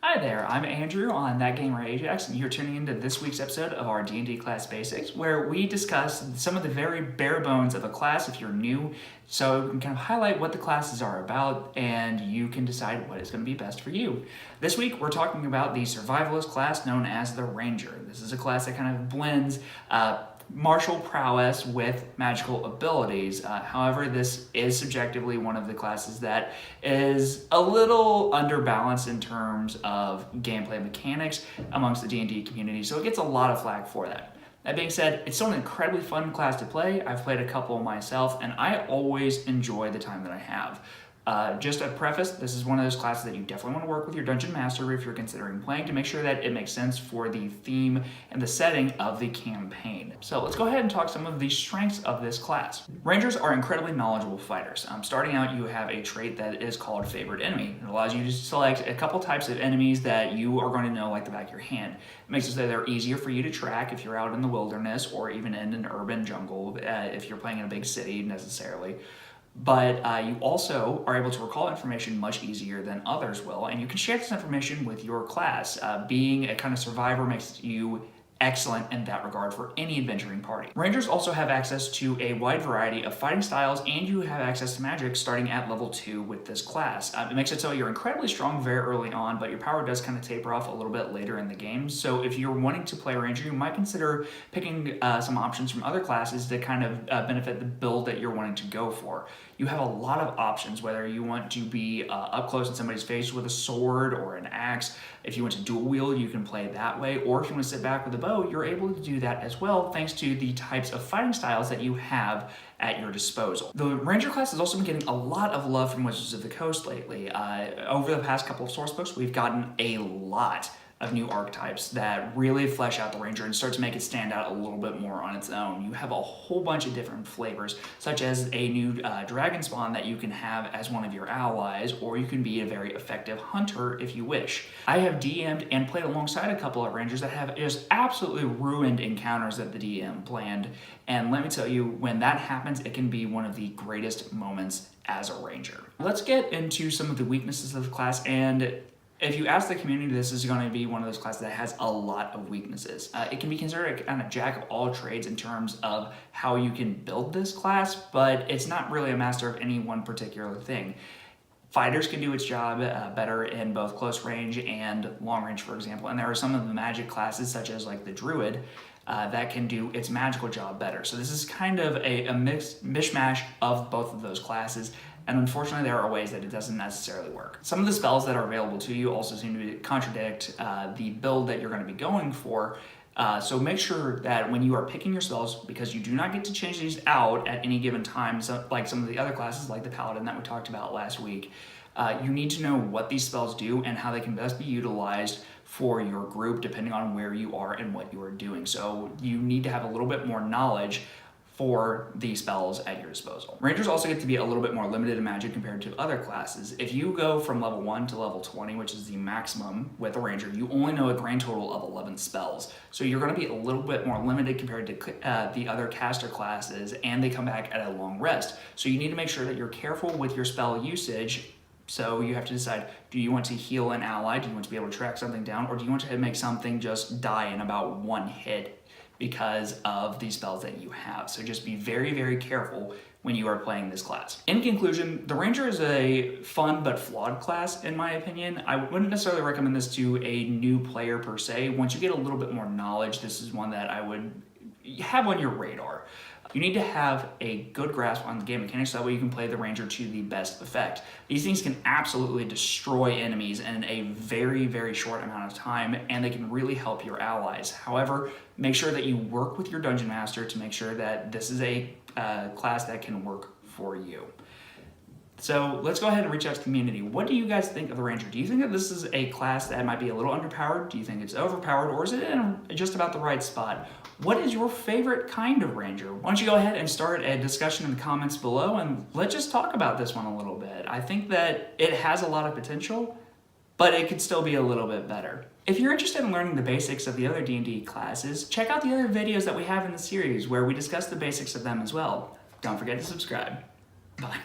Hi there, I'm Andrew on That Gamer Ajax, and you're tuning into this week's episode of our D&D Class Basics, where we discuss some of the very bare bones of a class if you're new, so we can kind of highlight what the classes are about, and you can decide what is going to be best for you. This week, we're talking about the survivalist class known as the Ranger. This is a class that kind of blends martial prowess with magical abilities. However, this is subjectively one of the classes that is a little underbalanced in terms of gameplay mechanics amongst the D&D community, so it gets a lot of flack for that. That being said, it's still an incredibly fun class to play. I've played a couple myself, and I always enjoy the time that I have. Just a preface, this is one of those classes that you definitely want to work with your dungeon master if you're considering playing to make sure that it makes sense for the theme and the setting of the campaign. So let's go ahead and talk some of the strengths of this class. Rangers are incredibly knowledgeable fighters. Starting out, you have a trait that is called Favored Enemy. It allows you to select a couple types of enemies that you are going to know like the back of your hand. It makes it so they're easier for you to track if you're out in the wilderness or even in an urban jungle, if you're playing in a big city necessarily. But you also are able to recall information much easier than others will, and you can share this information with your class. Being a kind of survivor makes you excellent in that regard for any adventuring party. Rangers also have access to a wide variety of fighting styles, and you have access to magic starting at level 2 with this class. It makes it so you're incredibly strong very early on, but your power does kind of taper off a little bit later in the game. So if you're wanting to play Ranger, you might consider picking some options from other classes to kind of benefit the build that you're wanting to go for. You have a lot of options, whether you want to be up close in somebody's face with a sword or an axe. If you want to dual wield, you can play that way, or if you want to sit back with a bow, you're able to do that as well, thanks to the types of fighting styles that you have at your disposal. The Ranger class has also been getting a lot of love from Wizards of the Coast lately. Over the past couple of source books, we've gotten a lot of new archetypes that really flesh out the Ranger and start to make it stand out a little bit more on its own. You have a whole bunch of different flavors, such as a new dragon spawn that you can have as one of your allies, or you can be a very effective hunter if you wish. I have DM'd and played alongside a couple of Rangers that have just absolutely ruined encounters that the DM planned, and let me tell you, when that happens, it can be one of the greatest moments as a Ranger. Let's get into some of the weaknesses of the class, and if you ask the community, this is going to be one of those classes that has a lot of weaknesses. It can be considered a kind of jack of all trades in terms of how you can build this class, but it's not really a master of any one particular thing. Fighters can do its job better in both close range and long range, for example, and there are some of the magic classes, such as like the Druid, that can do its magical job better. So this is kind of a mishmash of both of those classes, and unfortunately there are ways that it doesn't necessarily work. Some of the spells that are available to you also seem to contradict the build that you're going to be going for. So make sure that when you are picking your spells, because you do not get to change these out at any given time, so like some of the other classes like the Paladin that we talked about last week, you need to know what these spells do and how they can best be utilized for your group depending on where you are and what you are doing. So you need to have a little bit more knowledge for the spells at your disposal. Rangers also get to be a little bit more limited in magic compared to other classes. If you go from level 1 to level 20, which is the maximum with a Ranger, you only know a grand total of 11 spells. So you're going to be a little bit more limited compared to the other caster classes, and they come back at a long rest. So you need to make sure that you're careful with your spell usage. So you have to decide, do you want to heal an ally? Do you want to be able to track something down? Or do you want to make something just die in about one hit because of the spells that you have? So just be very, very careful when you are playing this class. In conclusion, the Ranger is a fun but flawed class in my opinion. I wouldn't necessarily recommend this to a new player per se. Once you get a little bit more knowledge, this is one that I would have on your radar. You need to have a good grasp on the game mechanics so that way you can play the Ranger to the best effect. These things can absolutely destroy enemies in a very, very short amount of time, and they can really help your allies. However, make sure that you work with your dungeon master to make sure that this is a class that can work for you. So let's go ahead and reach out to the community. What do you guys think of the Ranger? Do you think that this is a class that might be a little underpowered? Do you think it's overpowered, or is it in just about the right spot? What is your favorite kind of Ranger? Why don't you go ahead and start a discussion in the comments below, and let's just talk about this one a little bit. I think that it has a lot of potential, but it could still be a little bit better. If you're interested in learning the basics of the other D&D classes, check out the other videos that we have in the series where we discuss the basics of them as well. Don't forget to subscribe. Bye.